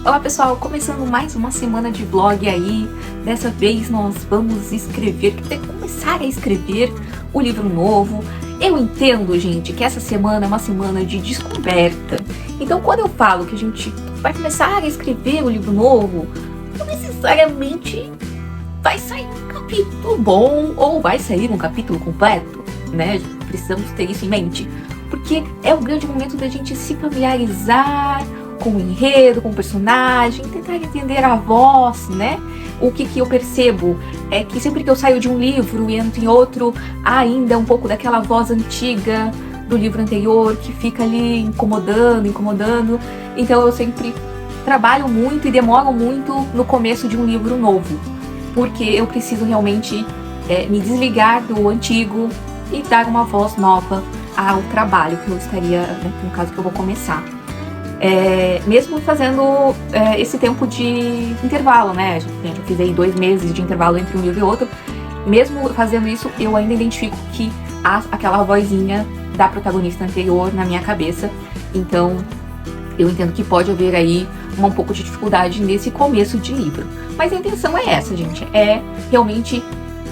Olá pessoal, começando mais uma semana de vlog aí. Dessa vez nós vamos começar a escrever o livro novo. Eu entendo, gente, que essa semana é uma semana de descoberta. Então quando eu falo que a gente vai começar a escrever o livro novo, não necessariamente vai sair um capítulo bom ou vai sair um capítulo completo, né? Precisamos ter isso em mente, porque é o grande momento da gente se familiarizar com o enredo, com o personagem, tentar entender a voz, né? O que eu percebo é que sempre que eu saio de um livro e entro em outro, há ainda um pouco daquela voz antiga do livro anterior que fica ali incomodando. Então eu sempre trabalho muito e demoro muito no começo de um livro novo, porque eu preciso realmente me desligar do antigo e dar uma voz nova ao trabalho que eu estaria, né, no caso que eu vou começar. Mesmo fazendo esse tempo de intervalo, né? Eu fiz aí 2 meses de intervalo entre um livro e outro. Mesmo fazendo isso, eu ainda identifico que há aquela vozinha da protagonista anterior na minha cabeça. Então, eu entendo que pode haver aí um pouco de dificuldade nesse começo de livro. Mas a intenção é essa, gente. É realmente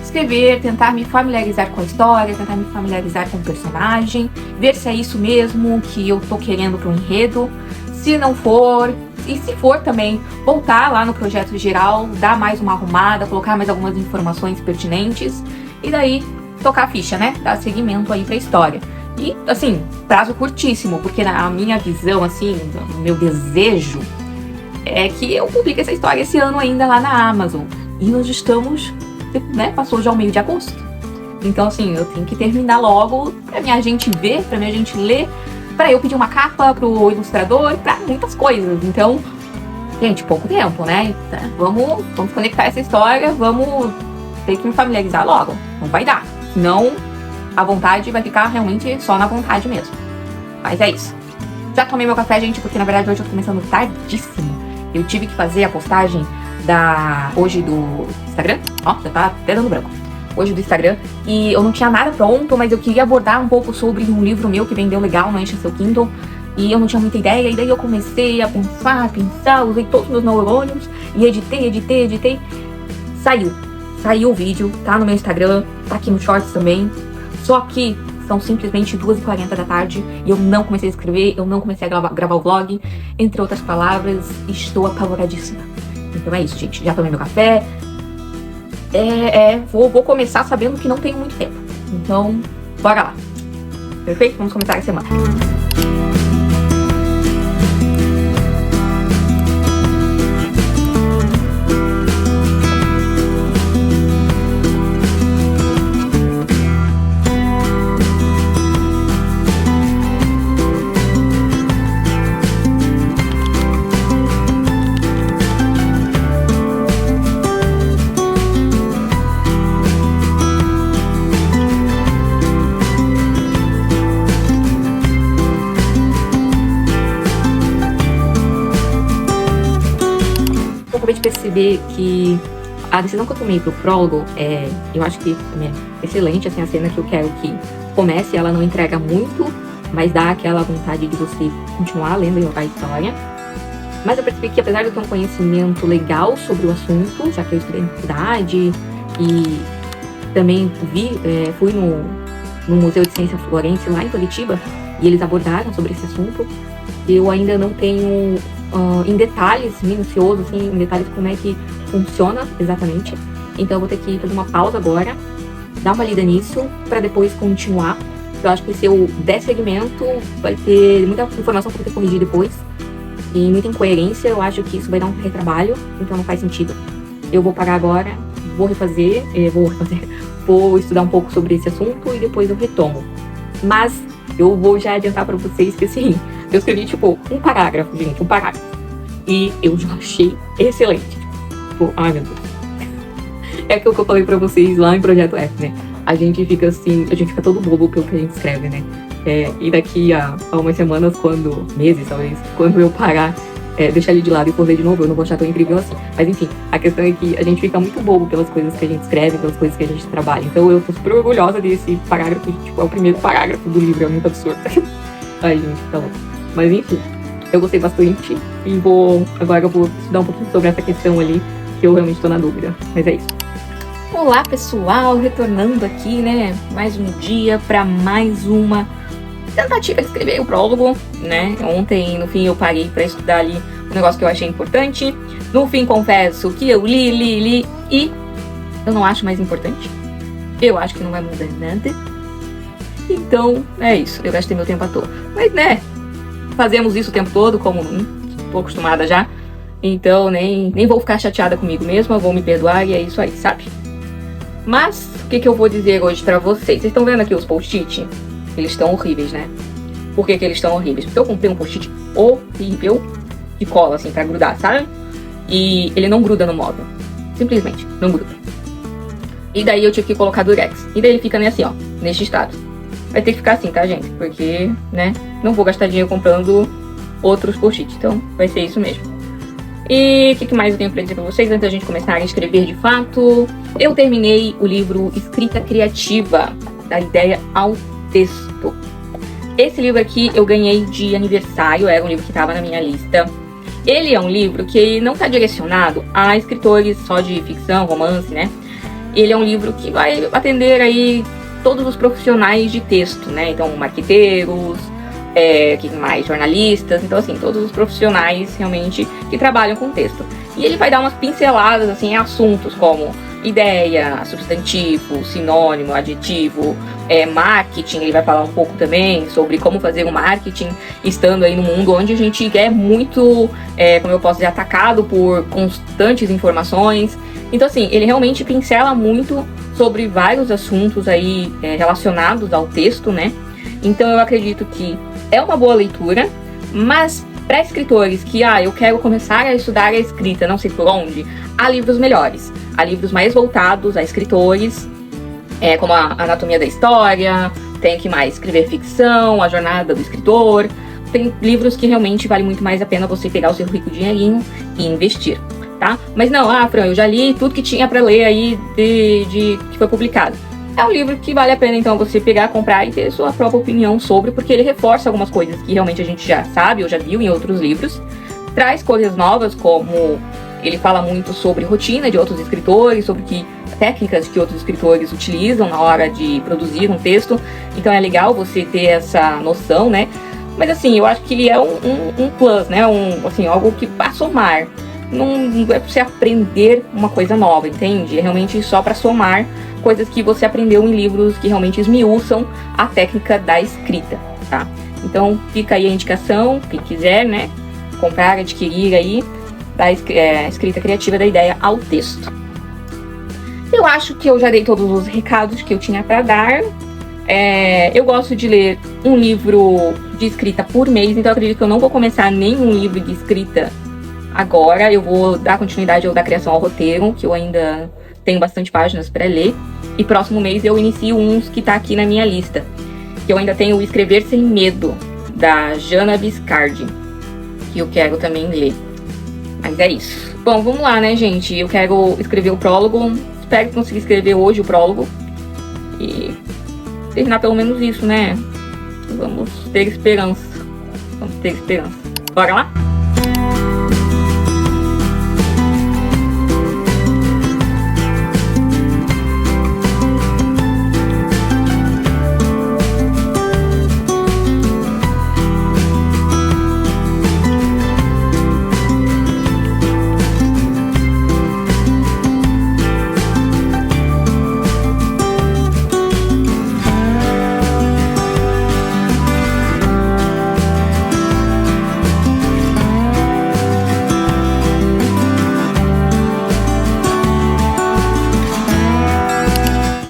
escrever, tentar me familiarizar com a história, tentar me familiarizar com o personagem, ver se é isso mesmo que eu tô querendo pro enredo. Se não for, e se for também, voltar lá no projeto geral, dar mais uma arrumada, colocar mais algumas informações pertinentes e daí tocar a ficha, né? Dar seguimento aí pra história. E, assim, prazo curtíssimo, porque na minha visão, assim, no meu desejo, é que eu publique essa história esse ano ainda lá na Amazon. E nós estamos, né? Passou já o meio de agosto. Então, assim, eu tenho que terminar logo pra minha gente ver, pra minha gente ler, pra eu pedir uma capa pro ilustrador, pra muitas coisas. Então, gente, pouco tempo, né? Vamos conectar essa história, vamos ter que me familiarizar logo. Não vai dar. Senão, a vontade vai ficar realmente só na vontade mesmo. Mas é isso. Já tomei meu café, gente, porque na verdade hoje eu tô começando tardíssimo. Eu tive que fazer a postagem hoje do Instagram. Ó, já tá até dando branco. Hoje do Instagram, e eu não tinha nada pronto, mas eu queria abordar um pouco sobre um livro meu que vendeu legal no Encha Seu Kindle, e eu não tinha muita ideia, e daí eu comecei a pensar, usei todos os meus neurônios, e editei, saiu o vídeo, tá no meu Instagram, tá aqui no Shorts também, só que são simplesmente 2h40 da tarde, e eu não comecei a escrever, eu não comecei a gravar o vlog, entre outras palavras, estou apavoradíssima. Então é isso, gente, já tomei meu café, vou começar sabendo que não tenho muito tempo. Então, bora lá. Perfeito? Vamos começar a semana. De perceber que a decisão que eu tomei pro prólogo eu acho que é excelente, assim, a cena que eu quero que comece, ela não entrega muito, mas dá aquela vontade de você continuar lendo a história. Mas eu percebi que, apesar de eu ter um conhecimento legal sobre o assunto, já que eu estudei na faculdade e também fui no Museu de Ciência Florense lá em Curitiba, e eles abordaram sobre esse assunto, eu ainda não tenho em detalhes, minucioso, assim, em detalhes como é que funciona exatamente. Então eu vou ter que fazer uma pausa agora, dar uma lida nisso, pra depois continuar. Eu acho que se eu der seguimento, vai ter muita informação pra eu ter que corrigir depois, e muita incoerência. Eu acho que isso vai dar um retrabalho, então não faz sentido. Eu vou parar agora, vou vou estudar um pouco sobre esse assunto e depois eu retomo. Mas eu vou já adiantar pra vocês que, assim, eu escrevi, tipo, um parágrafo. E eu já achei excelente. Tipo, ai meu Deus. É aquilo que eu falei pra vocês lá em Projeto F, né? A gente fica assim, a gente fica todo bobo pelo que a gente escreve, né? E daqui a umas semanas, meses talvez, quando eu parar, deixar ele de lado e for ler de novo, eu não vou achar tão incrível assim. Mas enfim, a questão é que a gente fica muito bobo pelas coisas que a gente escreve, pelas coisas que a gente trabalha. Então eu tô super orgulhosa desse parágrafo, tipo, é o primeiro parágrafo do livro, é muito absurdo. Ai, gente, tá bom. Mas enfim, eu gostei bastante e agora eu vou estudar um pouquinho sobre essa questão ali, que eu realmente tô na dúvida. Mas é isso. Olá, pessoal, retornando aqui, né? Mais um dia para mais uma tentativa de escrever o prólogo, né? Ontem, no fim, eu parei para estudar ali um negócio que eu achei importante. No fim, confesso que eu li e eu não acho mais importante. Eu acho que não vai mudar nada. Então, é isso. Eu gastei meu tempo à toa. Mas, né? Fazemos isso o tempo todo, como tô acostumada já. Então, nem vou ficar chateada comigo mesma. Eu vou me perdoar e é isso aí, sabe? Mas, o que eu vou dizer hoje pra vocês? Vocês estão vendo aqui os post-it? Eles estão horríveis, né? Por que eles estão horríveis? Porque eu comprei um post-it horrível de cola, assim, pra grudar, sabe? E ele não gruda no móvel. Simplesmente, não gruda. E daí eu tive que colocar durex. E daí ele fica assim, ó, neste estado. Vai ter que ficar assim, tá, gente? Porque, né, não vou gastar dinheiro comprando outros post-it. Então, vai ser isso mesmo. E o que mais eu tenho pra dizer pra vocês antes da gente começar a escrever de fato? Eu terminei o livro Escrita Criativa, da ideia ao texto. Esse livro aqui eu ganhei de aniversário, era um livro que estava na minha lista. Ele é um livro que não está direcionado a escritores só de ficção, romance, né? Ele é um livro que vai atender aí todos os profissionais de texto, né? Então, marqueteiros, que mais? Jornalistas, então assim, todos os profissionais realmente que trabalham com texto. E ele vai dar umas pinceladas, assim, em assuntos como ideia, substantivo, sinônimo, adjetivo, marketing. Ele vai falar um pouco também sobre como fazer o marketing estando aí no mundo onde a gente é muito, como eu posso dizer, atacado por constantes informações. Então assim, ele realmente pincela muito sobre vários assuntos aí relacionados ao texto, né? Então eu acredito que é uma boa leitura, mas para escritores que, eu quero começar a estudar a escrita, não sei por onde, há livros melhores. Há livros mais voltados a escritores, como a Anatomia da História, tem que mais escrever ficção, A Jornada do Escritor. Tem livros que realmente vale muito mais a pena você pegar o seu rico dinheirinho e investir, tá? Mas não, Fran, eu já li tudo que tinha para ler aí que foi publicado. É um livro que vale a pena, então, você pegar, comprar e ter sua própria opinião sobre, porque ele reforça algumas coisas que realmente a gente já sabe ou já viu em outros livros. Traz coisas novas, como ele fala muito sobre rotina de outros escritores, sobre técnicas que outros escritores utilizam na hora de produzir um texto. Então é legal você ter essa noção, né? Mas assim, eu acho que ele é um plus, né? Algo que vai somar. Não é pra você aprender uma coisa nova, entende? É realmente só para somar coisas que você aprendeu em livros que realmente esmiuçam a técnica da escrita, tá? Então fica aí a indicação, quem quiser, né, comprar, adquirir aí da escrita criativa da ideia ao texto. Eu acho que eu já dei todos os recados que eu tinha para dar. Eu gosto de ler um livro de escrita por mês, então eu acredito que eu não vou começar nenhum livro de escrita agora. Eu vou dar continuidade da criação ao roteiro, que eu ainda tenho bastante páginas para ler. E próximo mês eu inicio uns que tá aqui na minha lista. Que eu ainda tenho o Escrever Sem Medo, da Jana Biscardi, que eu quero também ler. Mas é isso. Bom, vamos lá, né, gente? Eu quero escrever o prólogo. Espero conseguir escrever hoje o prólogo. E terminar pelo menos isso, né? Vamos ter esperança. Vamos ter esperança. Bora lá?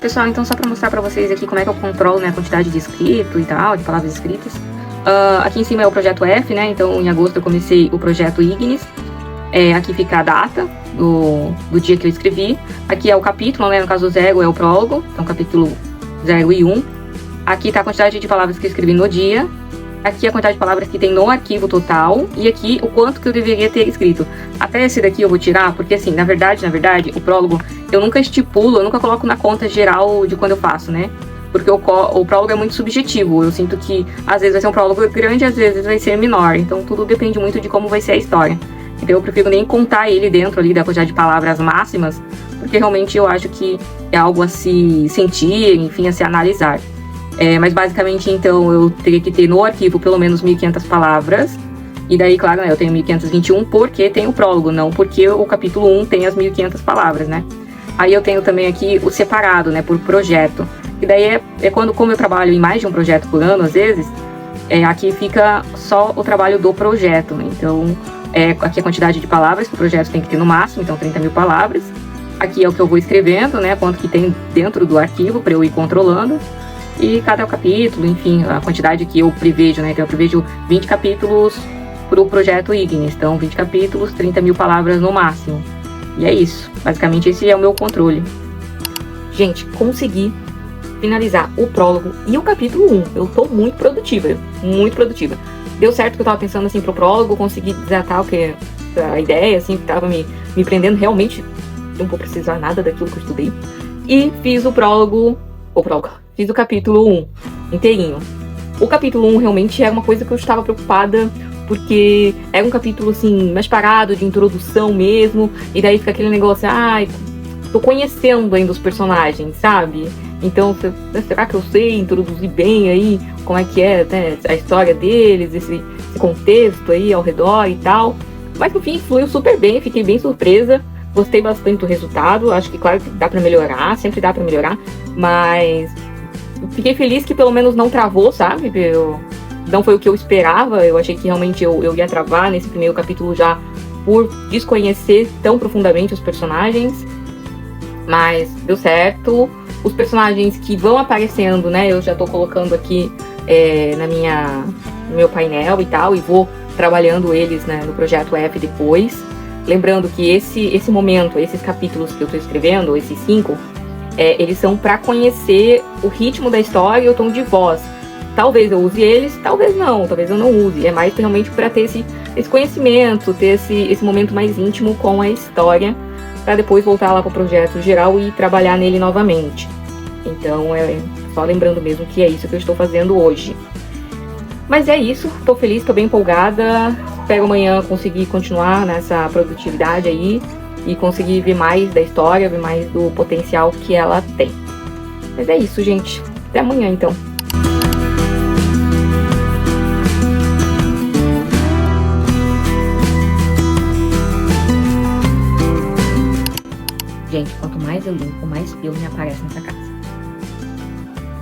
Pessoal, então só pra mostrar pra vocês aqui como é que eu controlo, né, a quantidade de escrito e tal, de palavras escritas. Aqui em cima é o projeto F, né, então em agosto eu comecei o projeto Ignis. Aqui fica a data do dia que eu escrevi. Aqui é o capítulo, né, no caso 0 é o prólogo, então capítulo 0 e 1. Aqui tá a quantidade de palavras que eu escrevi no dia. Aqui a quantidade de palavras que tem no arquivo total. E aqui o quanto que eu deveria ter escrito. Até esse daqui eu vou tirar, porque assim, na verdade, o prólogo eu nunca estipulo, eu nunca coloco na conta geral de quando eu faço, né? porque o prólogo é muito subjetivo. Eu sinto que às vezes vai ser um prólogo grande, às vezes vai ser menor. Então tudo depende muito de como vai ser a história. Então eu prefiro nem contar ele dentro ali da quantidade de palavras máximas, porque realmente eu acho que é algo a se sentir, enfim, a se analisar. Mas basicamente, então, eu teria que ter no arquivo pelo menos 1.500 palavras. E daí, claro, né, eu tenho 1.521 porque tem o prólogo, não porque o capítulo 1 tem as 1.500 palavras, né? Aí eu tenho também aqui o separado, né, por projeto. E daí como eu trabalho em mais de um projeto por ano, às vezes, aqui fica só o trabalho do projeto. Então, aqui a quantidade de palavras que o projeto tem que ter no máximo, então 30.000 palavras. Aqui é o que eu vou escrevendo, né, quanto que tem dentro do arquivo para eu ir controlando. E cada capítulo, enfim, a quantidade que eu prevejo, né, então eu prevejo 20 capítulos para o projeto Ignis. Então, 20 capítulos, 30.000 palavras no máximo. E é isso. Basicamente, esse é o meu controle. Gente, consegui finalizar o prólogo e o capítulo 1. Eu tô muito produtiva. Muito produtiva. Deu certo que eu tava pensando assim pro prólogo, consegui desatar a ideia, assim, que tava me prendendo. Realmente, não vou precisar nada daquilo que eu estudei. E fiz fiz o capítulo 1 inteirinho. O capítulo 1 realmente era uma coisa que eu estava preocupada, porque era um capítulo, assim, mais parado, de introdução mesmo, e daí fica aquele negócio, tô conhecendo ainda os personagens, sabe? Então, será que eu sei introduzir bem aí como é que é, né, a história deles, esse contexto aí ao redor e tal? Mas, no fim, fluiu super bem, fiquei bem surpresa, gostei bastante do resultado, acho que, claro, que dá pra melhorar, sempre dá pra melhorar, mas fiquei feliz que pelo menos não travou, sabe? Não foi o que eu esperava, eu achei que realmente eu ia travar nesse primeiro capítulo já por desconhecer tão profundamente os personagens, mas deu certo. Os personagens que vão aparecendo, né, eu já tô colocando aqui no meu painel e tal, e vou trabalhando eles, né, no projeto F depois. Lembrando que esse momento, esses capítulos que eu tô escrevendo, esses 5, eles são para conhecer o ritmo da história e o tom de voz. Talvez eu use eles, talvez eu não use. É mais realmente para ter esse conhecimento, ter esse momento mais íntimo com a história, para depois voltar lá para o projeto geral e trabalhar nele novamente. Então, só lembrando mesmo que é isso que eu estou fazendo hoje. Mas é isso, tô feliz, tô bem empolgada. Espero amanhã conseguir continuar nessa produtividade aí e conseguir ver mais da história, ver mais do potencial que ela tem. Mas é isso, gente. Até amanhã, então. Gente, quanto mais eu limpo, mais pelo me aparece nessa casa.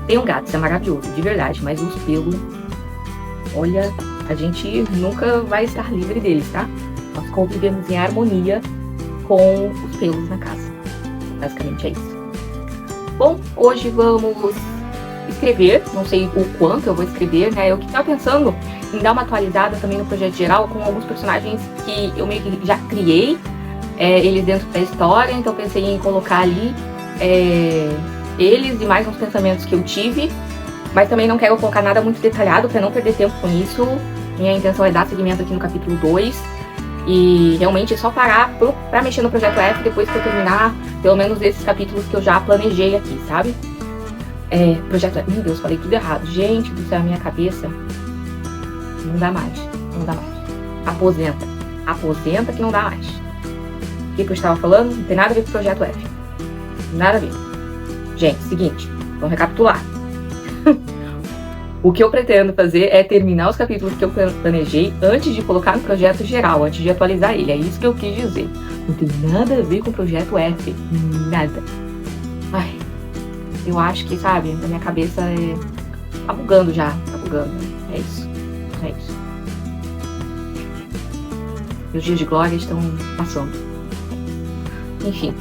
Tem um gato, isso é maravilhoso, de verdade, mas os pelos, olha, a gente nunca vai estar livre deles, tá? Nós convivemos em harmonia com os pelos na casa. Basicamente é isso. Bom, hoje vamos escrever, não sei o quanto eu vou escrever, né? Eu que tava pensando em dar uma atualizada também no projeto geral com alguns personagens que eu meio que já criei, eles dentro da história, então pensei em colocar ali eles e mais uns pensamentos que eu tive, mas também não quero colocar nada muito detalhado para não perder tempo com isso. Minha intenção é dar seguimento aqui no capítulo 2 e realmente só parar pra mexer no projeto F depois que eu terminar pelo menos esses capítulos que eu já planejei aqui, sabe? Projeto F, meu Deus, falei tudo errado. Gente do céu, a minha cabeça não dá mais. Aposenta que não dá mais. O que eu estava falando? Não tem nada a ver com o projeto F. Nada a ver. Gente, seguinte, vamos recapitular. O que eu pretendo fazer é terminar os capítulos que eu planejei antes de colocar no projeto geral, antes de atualizar ele. É isso que eu quis dizer. Não tem nada a ver com o projeto F. Nada. Ai, eu acho que, sabe, a minha cabeça tá bugando já. Tá bugando. É isso. Meus dias de glória estão passando. Enfim.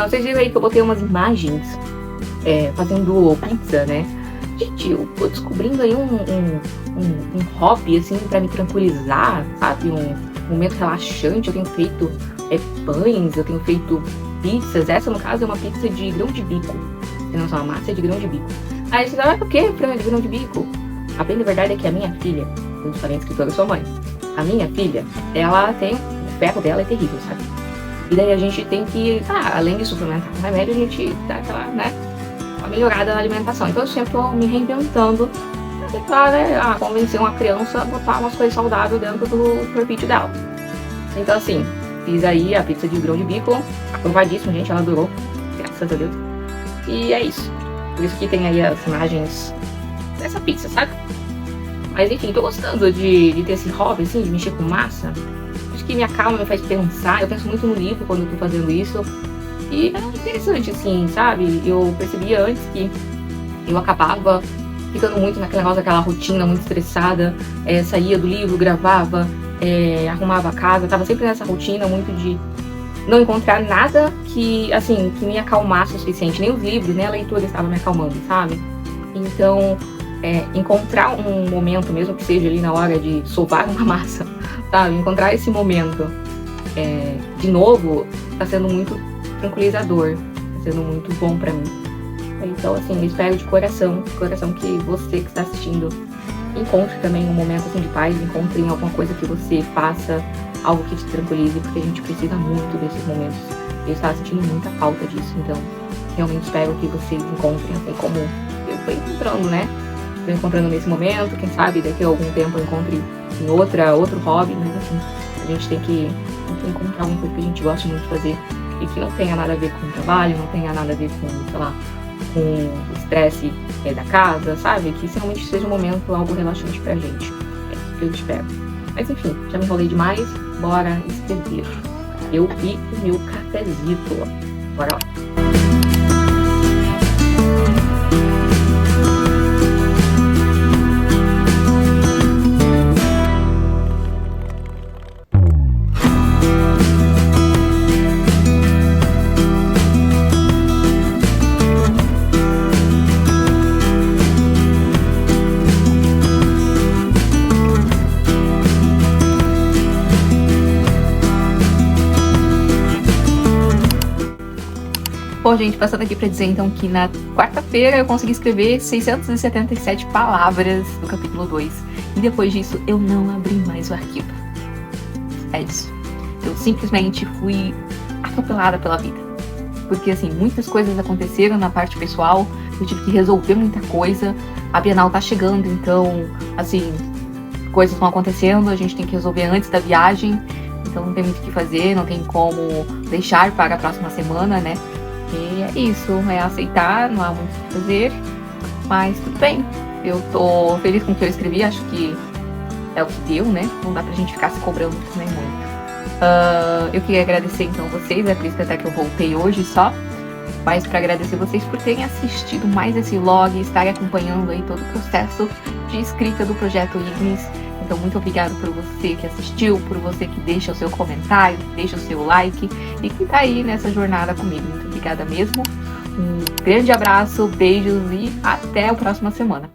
Vocês viram aí que eu botei umas imagens fazendo pizza, né? Gente, eu tô descobrindo aí um hobby, assim, pra me tranquilizar, sabe? Um momento relaxante. Eu tenho feito pães, eu tenho feito pizzas. Essa, no caso, é uma pizza de grão de bico. Não só uma massa de grão de bico. Aí você fala, por que frango de grão de bico? A bem da verdade é que a minha filha, eu falei escritora, eu sou mãe. A minha filha, ela tem, o ferro dela é terrível, sabe? E daí a gente tem que, além de suplementar com remédio, a gente dá aquela, né? uma melhorada na alimentação. Então eu sempre tô me reinventando pra tentar, né, convencer uma criança a botar umas coisas saudáveis dentro do corpite dela. Então assim, fiz aí a pizza de grão de bico, aprovadíssimo, gente, ela adorou, graças a Deus. E é isso. Por isso que tem aí as imagens dessa pizza, sabe? Mas enfim, tô gostando de ter esse hobby, assim, de mexer com massa. Acho que me acalma, me faz pensar. Eu penso muito no livro quando eu tô fazendo isso. E é interessante, assim, sabe? Eu percebia antes que eu acabava ficando muito naquela negócio, aquela rotina muito estressada. Saía do livro, gravava, arrumava a casa. Tava sempre nessa rotina muito de não encontrar nada que, assim, que me acalmasse o suficiente. Nem os livros, nem a leitura estava me acalmando, sabe? Então, encontrar um momento, mesmo que seja ali na hora de sovar uma massa, sabe? Encontrar esse momento, de novo, tá sendo muito tranquilizador, tá sendo muito bom pra mim. Então, assim, eu espero de coração que você que está assistindo encontre também um momento, assim, de paz, encontre em alguma coisa que você faça, algo que te tranquilize, porque a gente precisa muito desses momentos. Eu estava sentindo muita falta disso, então realmente espero que vocês encontrem, assim como eu fui encontrando, né? Estou encontrando nesse momento, quem sabe daqui a algum tempo eu encontre em outro hobby, mas assim, a gente tem que encontrar uma coisa que a gente gosta muito de fazer e que não tenha nada a ver com o trabalho, não tenha nada a ver com, sei lá, com o estresse da casa, sabe? Que realmente seja um momento, algo relaxante pra gente. É isso que eu espero. Mas enfim, já me enrolei demais, bora escrever. Eu e o meu cafezito. Bora lá. Bom, gente, passando aqui pra dizer então que na quarta-feira eu consegui escrever 677 palavras do capítulo 2. E depois disso eu não abri mais o arquivo. É isso. Eu simplesmente fui atropelada pela vida. Porque assim, muitas coisas aconteceram na parte pessoal, eu tive que resolver muita coisa. A Bienal tá chegando, então, assim, coisas vão acontecendo, a gente tem que resolver antes da viagem. Então não tem muito o que fazer, não tem como deixar para a próxima semana, né? E é isso, é aceitar, não há muito o que fazer, mas tudo bem. Eu tô feliz com o que eu escrevi, acho que é o que deu, né? Não dá pra gente ficar se cobrando também muito. Eu queria agradecer então vocês, é por isso que até que eu voltei hoje só, mas pra agradecer vocês por terem assistido mais esse vlog, estarem acompanhando aí todo o processo de escrita do Projeto Ignis. Então, muito obrigado por você que assistiu, por você que deixa o seu comentário, deixa o seu like e que tá aí nessa jornada comigo. Muito obrigada mesmo. Um grande abraço, beijos e até a próxima semana.